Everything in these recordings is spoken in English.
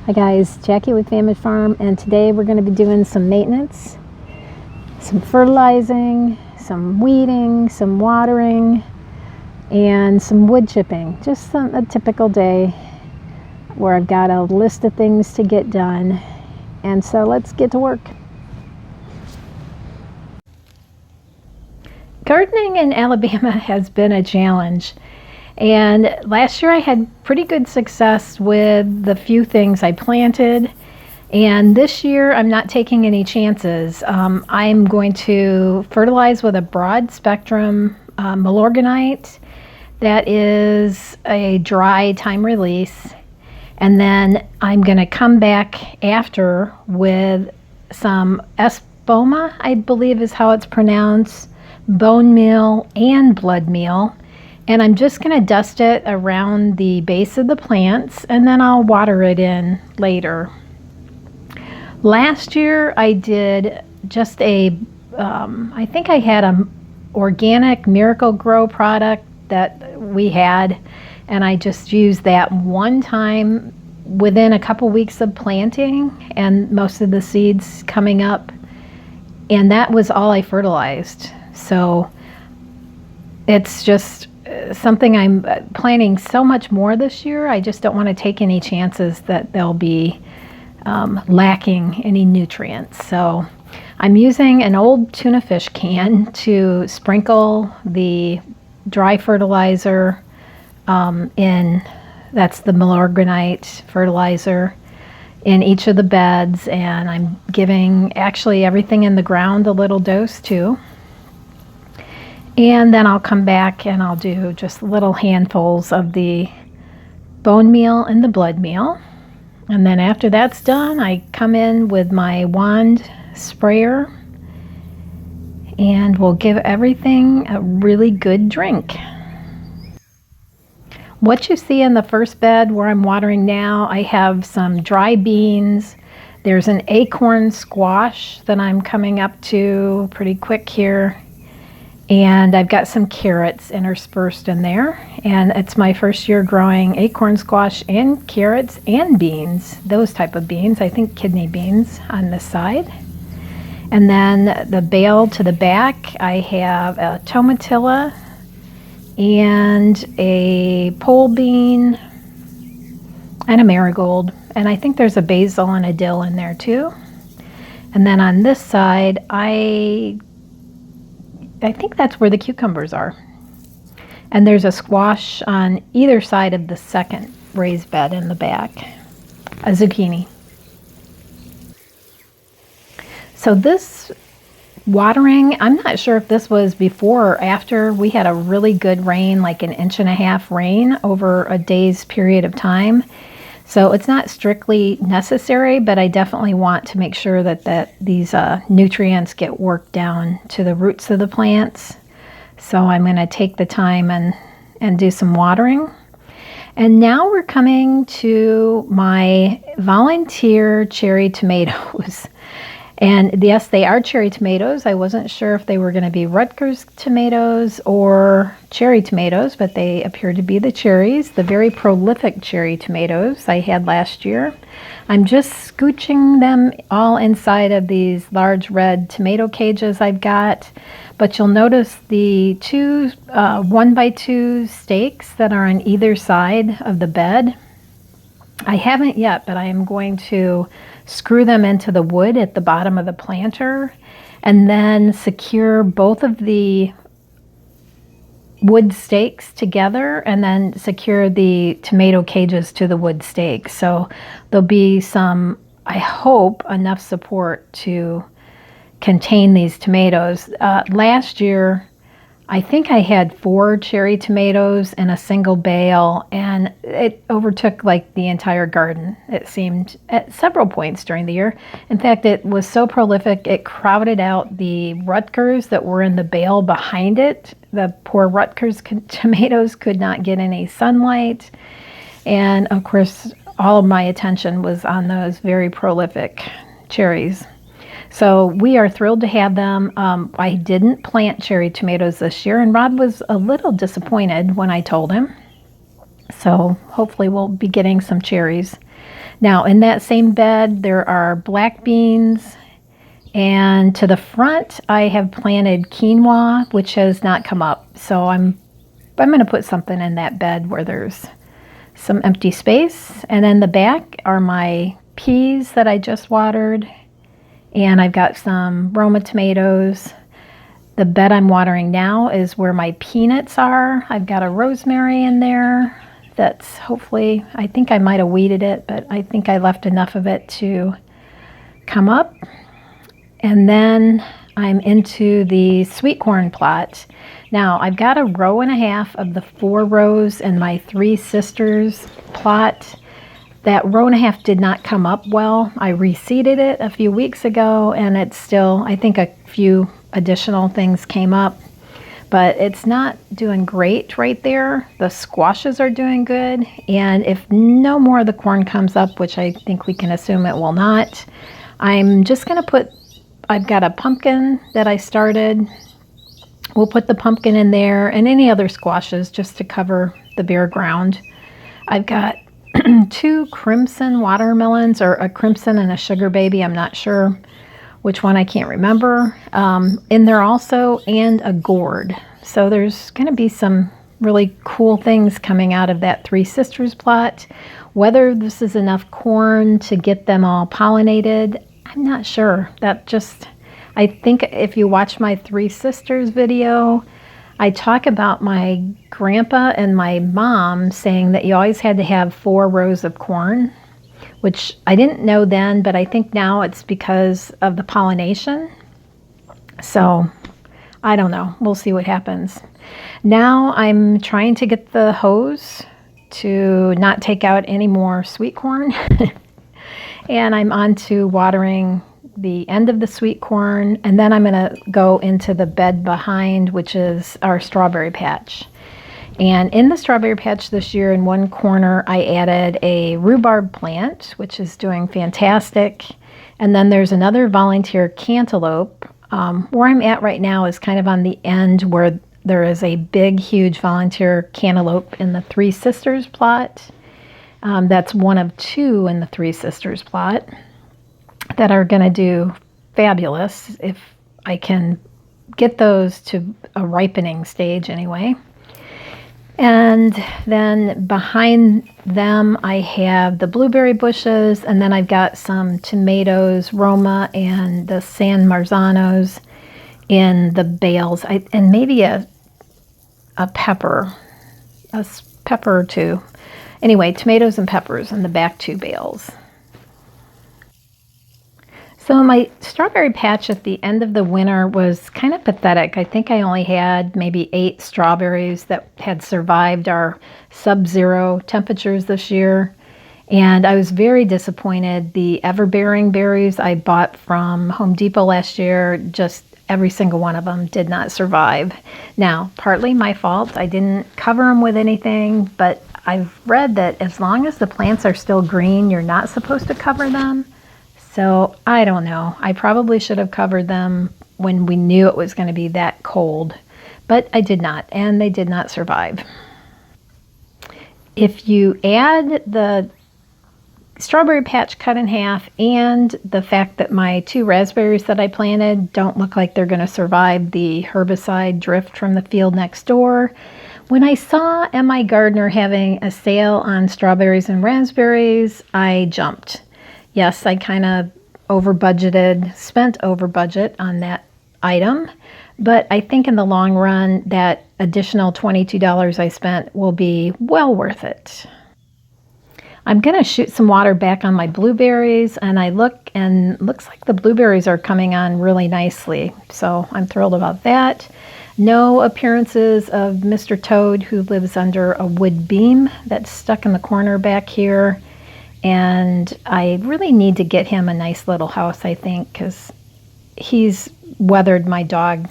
Hi guys, Jackie with Famished Farm, and today we're going to be doing some maintenance, some fertilizing, some weeding, some watering, and some wood chipping. Just a typical day where I've got a list of things to get done, and so let's get to work. Gardening in Alabama has been a challenge. And last year I had pretty good success with the few things I planted. And this year I'm not taking any chances. I'm going to fertilize with a broad spectrum Milorganite that is a dry time release. And then I'm going to come back after with some Espoma, I believe is how it's pronounced, bone meal and blood meal. And I'm just going to dust it around the base of the plants, and then I'll water it in later. Last year I did just I think I had an organic Miracle-Gro product that we had, and I just used that one time within a couple weeks of planting and most of the seeds coming up, and that was all I fertilized. So it's just something I'm planning so much more this year. I just don't want to take any chances that they'll be lacking any nutrients. So I'm using an old tuna fish can to sprinkle the dry fertilizer that's the Milorganite fertilizer, in each of the beds, and I'm giving actually everything in the ground a little dose too. And then I'll come back and I'll do just little handfuls of the bone meal and the blood meal. And then after that's done, I come in with my wand sprayer and we'll give everything a really good drink. What you see in the first bed where I'm watering now, I have some dry beans. There's an acorn squash that I'm coming up to pretty quick here. And I've got some carrots interspersed in there, and it's my first year growing acorn squash and carrots and beans, those type of beans, I think kidney beans on this side. And then the bale to the back, I have a tomatilla and a pole bean and a marigold, and I think there's a basil and a dill in there too. And then on this side, I think that's where the cucumbers are. And there's a squash on either side of the second raised bed in the back, a zucchini. So this watering, I'm not sure if this was before or after we had a really good rain, like an 1.5 inch rain over a day's period of time. So it's not strictly necessary, but I definitely want to make sure that these nutrients get worked down to the roots of the plants. So I'm going to take the time and do some watering. And now we're coming to my volunteer cherry tomatoes. And yes, they are cherry tomatoes. I wasn't sure if they were going to be Rutgers tomatoes or cherry tomatoes, but they appear to be the cherries, the very prolific cherry tomatoes I had last year. I'm just scooching them all inside of these large red tomato cages I've got. But you'll notice the two 1x2 stakes that are on either side of the bed. I haven't yet, but I am going to screw them into the wood at the bottom of the planter and then secure both of the wood stakes together and then secure the tomato cages to the wood stakes. So there'll be some, I hope, enough support to contain these tomatoes. Last year, I think I had 4 cherry tomatoes in a single bale, and it overtook like the entire garden, it seemed, at several points during the year. In fact, it was so prolific, it crowded out the Rutgers that were in the bale behind it. The poor Rutgers tomatoes could not get any sunlight. And of course, all of my attention was on those very prolific cherries. So we are thrilled to have them. I didn't plant cherry tomatoes this year, and Rod was a little disappointed when I told him. So hopefully we'll be getting some cherries. Now in that same bed there are black beans, and to the front I have planted quinoa, which has not come up. So I'm going to put something in that bed where there's some empty space. And then the back are my peas that I just watered, and I've got some Roma tomatoes. The bed I'm watering now is where my peanuts are. I've got a rosemary in there that's hopefully, I think I might have weeded it, but I think I left enough of it to come up. And then I'm into the sweet corn plot. Now I've got a row and a half of the 4 rows in my 3 sisters plot. That row and a half did not come up well. I reseeded it a few weeks ago, and it's still, I think a few additional things came up, but it's not doing great right there. The squashes are doing good, and if no more of the corn comes up, which I think we can assume it will not, I'm just going to put, I've got a pumpkin that I started. We'll put the pumpkin in there and any other squashes just to cover the bare ground. I've got 2 crimson watermelons, or a crimson and a sugar baby. I'm not sure which one, I can't remember. In there also, and a gourd. So there's going to be some really cool things coming out of that 3 sisters plot. Whether this is enough corn to get them all pollinated, I'm not sure. I think if you watch my 3 sisters video, I talk about my grandpa and my mom saying that you always had to have 4 rows of corn, which I didn't know then, but I think now it's because of the pollination. So I don't know. We'll see what happens. Now I'm trying to get the hose to not take out any more sweet corn. And I'm on to watering the end of the sweet corn, and then I'm going to go into the bed behind, which is our strawberry patch. And in the strawberry patch this year, in one corner, I added a rhubarb plant, which is doing fantastic. And then there's another volunteer cantaloupe. Where I'm at right now is kind of on the end where there is a big, huge volunteer cantaloupe in the 3 sisters plot. That's one of 2 in the 3 sisters plot that are going to do fabulous if I can get those to a ripening stage anyway. And then behind them I have the blueberry bushes, and then I've got some tomatoes, Roma, and the San Marzanos in the bales, and maybe a pepper, pepper or 2. Anyway, tomatoes and peppers in the back 2 bales. So my strawberry patch at the end of the winter was kind of pathetic. I think I only had maybe 8 strawberries that had survived our sub-zero temperatures this year. And I was very disappointed. The ever-bearing berries I bought from Home Depot last year, just every single one of them did not survive. Now, partly my fault. I didn't cover them with anything, but I've read that as long as the plants are still green, you're not supposed to cover them. So I don't know. I probably should have covered them when we knew it was going to be that cold, but I did not, and they did not survive. If you add the strawberry patch cut in half and the fact that my 2 raspberries that I planted don't look like they're going to survive the herbicide drift from the field next door, when I saw M.I. Gardner having a sale on strawberries and raspberries, I jumped. Yes, I kind of spent over budget on that item, but I think in the long run, that additional $22 I spent will be well worth it. I'm going to shoot some water back on my blueberries, and I look, and looks like the blueberries are coming on really nicely, so I'm thrilled about that. No appearances of Mr. Toad, who lives under a wood beam that's stuck in the corner back here. And I really need to get him a nice little house, I think, because he's weathered my dog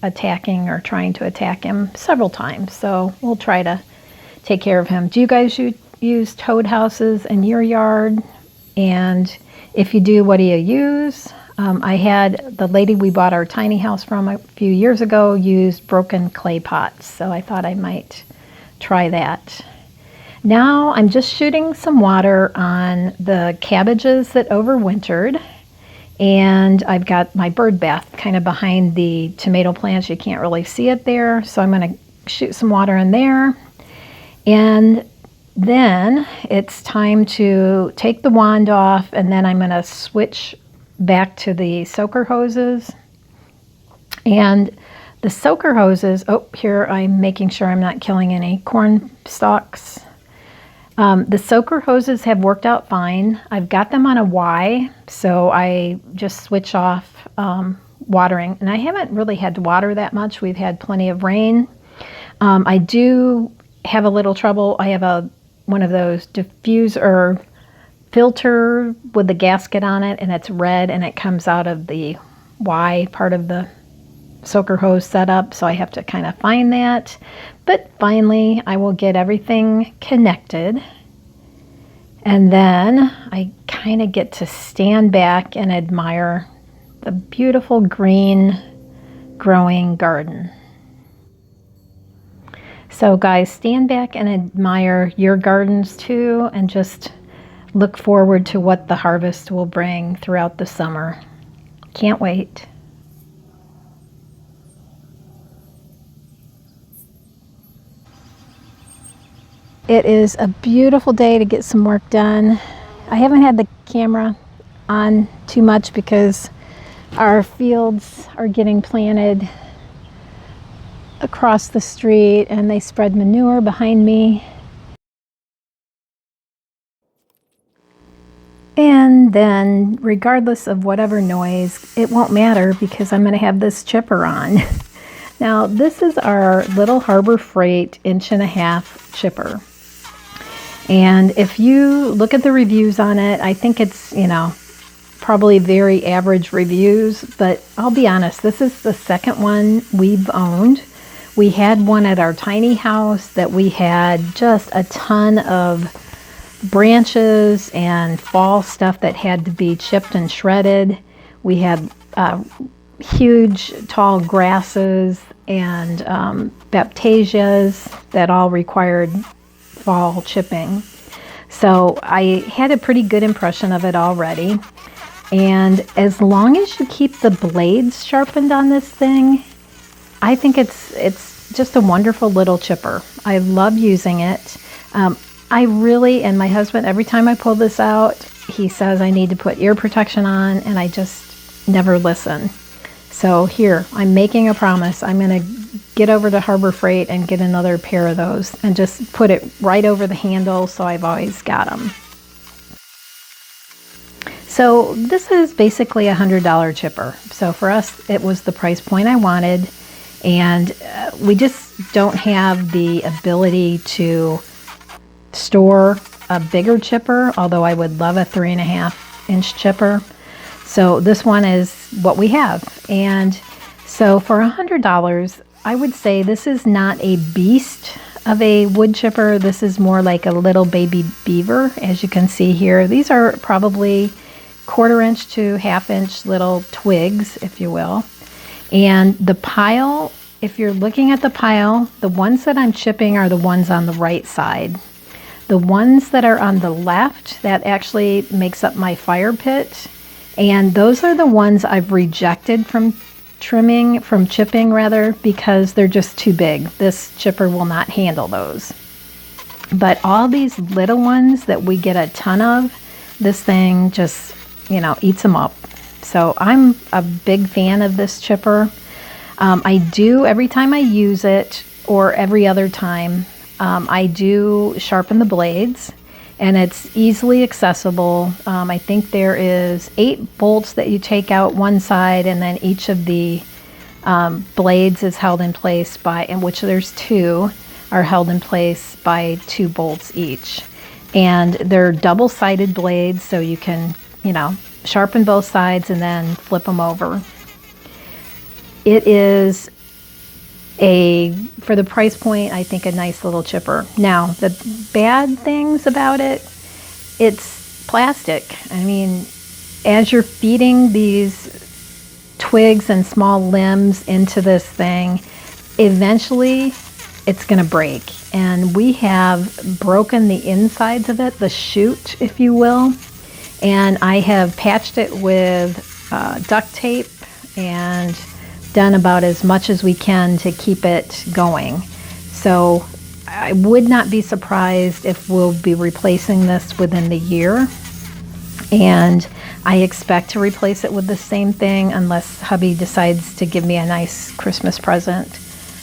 attacking or trying to attack him several times. So we'll try to take care of him. Do you guys use toad houses in your yard? And if you do, what do you use? I had the lady we bought our tiny house from a few years ago used broken clay pots. So I thought I might try that. Now I'm just shooting some water on the cabbages that overwintered, and I've got my bird bath kind of behind the tomato plants. You can't really see it there, so I'm going to shoot some water in there. And then it's time to take the wand off, and then I'm going to switch back to the soaker hoses. And the soaker hoses, oh, here I'm making sure I'm not killing any corn stalks. The soaker hoses have worked out fine. I've got them on a Y, so I just switch off watering. And I haven't really had to water that much. We've had plenty of rain. I do have a little trouble. I have one of those diffuser filter with the gasket on it, and it's red, and it comes out of the Y part of the soaker hose setup, so I have to kind of find that. But finally I will get everything connected, and then I kind of get to stand back and admire the beautiful green growing garden. So guys, stand back and admire your gardens too, and just look forward to what the harvest will bring throughout the summer. Can't wait. It is a beautiful day to get some work done. I haven't had the camera on too much because our fields are getting planted across the street, and they spread manure behind me. And then, regardless of whatever noise, it won't matter because I'm going to have this chipper on. Now, this is our little Harbor Freight 1.5-inch chipper. And if you look at the reviews on it, I think it's, probably very average reviews, but I'll be honest, this is the second one we've owned. We had one at our tiny house that we had just a ton of branches and fall stuff that had to be chipped and shredded. We had huge tall grasses and baptasias that all required fall chipping. So I had a pretty good impression of it already. And as long as you keep the blades sharpened on this thing, I think it's just a wonderful little chipper. I love using it. I really, and my husband, every time I pull this out, he says I need to put ear protection on, and I just never listen. So here, I'm making a promise. I'm going to get over to Harbor Freight and get another pair of those and just put it right over the handle so I've always got them. So this is basically a $100 chipper. So for us, it was the price point I wanted, and we just don't have the ability to store a bigger chipper, although I would love a 3.5-inch chipper. So this one is what we have. And so for $100, I would say this is not a beast of a wood chipper. This is more like a little baby beaver, as you can see here. These are probably 1/4-inch to 1/2-inch little twigs, if you will. And the pile, if you're looking at the pile, the ones that I'm chipping are the ones on the right side. The ones that are on the left, that actually makes up my fire pit. And those are the ones I've rejected from chipping rather, because they're just too big. This chipper will not handle those. But all these little ones that we get a ton of, this thing just, eats them up. So I'm a big fan of this chipper. I do, every time I use it, or every other time, I do sharpen the blades, and it's easily accessible. I think there is 8 bolts that you take out one side, and then each of the blades is held in place by, in which there's 2, are held in place by 2 bolts each. And they're double-sided blades, so you can, sharpen both sides and then flip them over. It is for the price point, I think a nice little chipper. Now, the bad things about it, it's plastic. I mean, as you're feeding these twigs and small limbs into this thing, eventually it's going to break. and we have broken the insides of it, the chute, if you will, and I have patched it with duct tape and done about as much as we can to keep it going. So I would not be surprised if we'll be replacing this within the year, and I expect to replace it with the same thing unless hubby decides to give me a nice Christmas present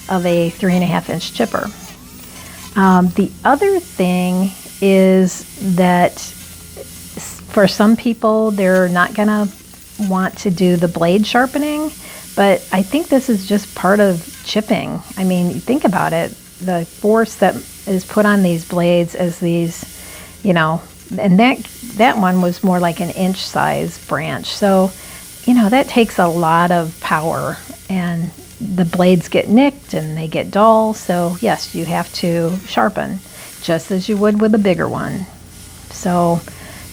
of a 3.5-inch chipper. The other thing is that for some people, they're not gonna want to do the blade sharpening, but I think this is just part of chipping. I mean, think about it, the force that is put on these blades as these, you know, and that one was more like an inch size branch. So, you know, that takes a lot of power, and the blades get nicked and they get dull. So yes, you have to sharpen just as you would with a bigger one. So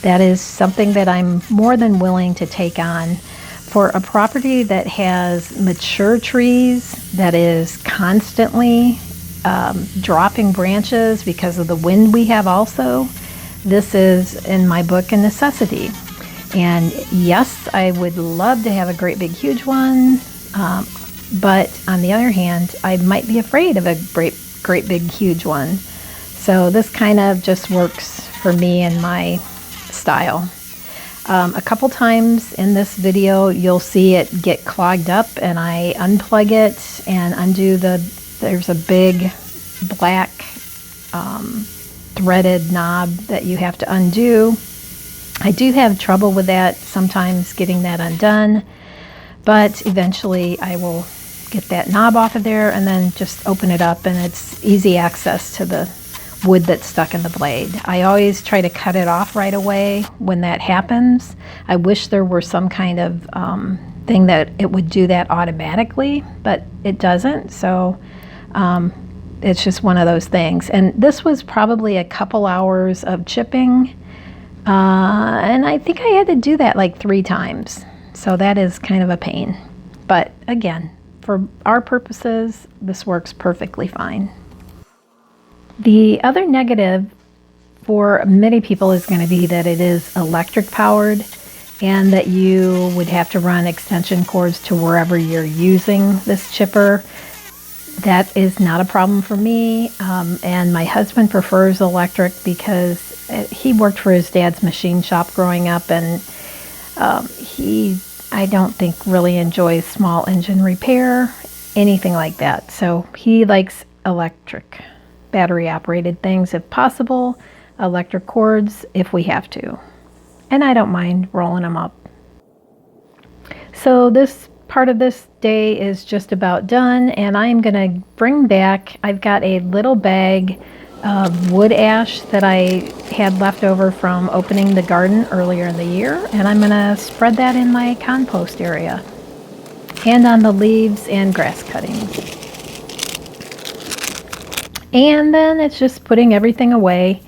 that is something that I'm more than willing to take on for a property that has mature trees, that is constantly dropping branches because of the wind we have also. This is, in my book, a necessity. And yes, I would love to have a great big huge one, but on the other hand, I might be afraid of a great big huge one. So this kind of just works for me and my style. A couple times in this video, you'll see it get clogged up, and I unplug it and undo there's a big black threaded knob that you have to undo. I do have trouble with that sometimes, getting that undone, but eventually I will get that knob off of there and then just open it up, and it's easy access to the wood that's stuck in the blade. I always try to cut it off right away when that happens. I wish there were some kind of thing that it would do that automatically, but it doesn't. So it's just one of those things. And this was probably a couple hours of chipping, and I think I had to do that like 3 times. So that is kind of a pain. But again, for our purposes, this works perfectly fine. The other negative for many people is going to be that it is electric powered, and that you would have to run extension cords to wherever you're using this chipper. That is not a problem for me, and my husband prefers electric because he worked for his dad's machine shop growing up, and I don't think really enjoys small engine repair, anything like that. So he likes electric, battery operated things if possible, electric cords if we have to, and I don't mind rolling them up. So this part of this day is just about done, and I'm gonna bring back, I've got a little bag of wood ash that I had left over from opening the garden earlier in the year, and I'm gonna spread that in my compost area and on the leaves and grass cuttings. And then it's just putting everything away.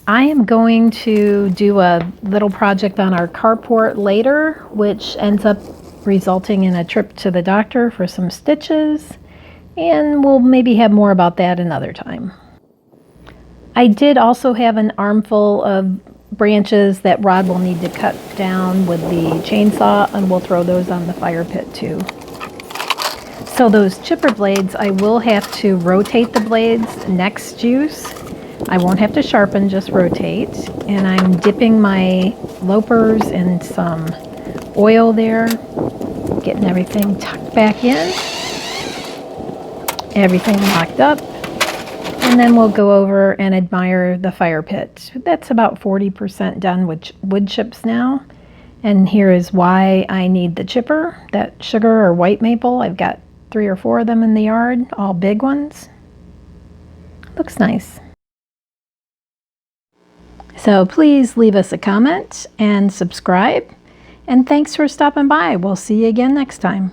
I am going to do a little project on our carport later, which ends up resulting in a trip to the doctor for some stitches, and we'll maybe have more about that another time. I did also have an armful of branches that Rod will need to cut down with the chainsaw, and we'll throw those on the fire pit too. So those chipper blades, I will have to rotate the blades next use. I won't have to sharpen, just rotate. And I'm dipping my loppers in some oil there, getting everything tucked back in, everything locked up, and then we'll go over and admire the fire pit. That's about 40% done with wood chips now, and here is why I need the chipper. That sugar or white maple, I've got 3 or 4 of them in the yard, all big ones. Looks nice. So please leave us a comment and subscribe. And thanks for stopping by. We'll see you again next time.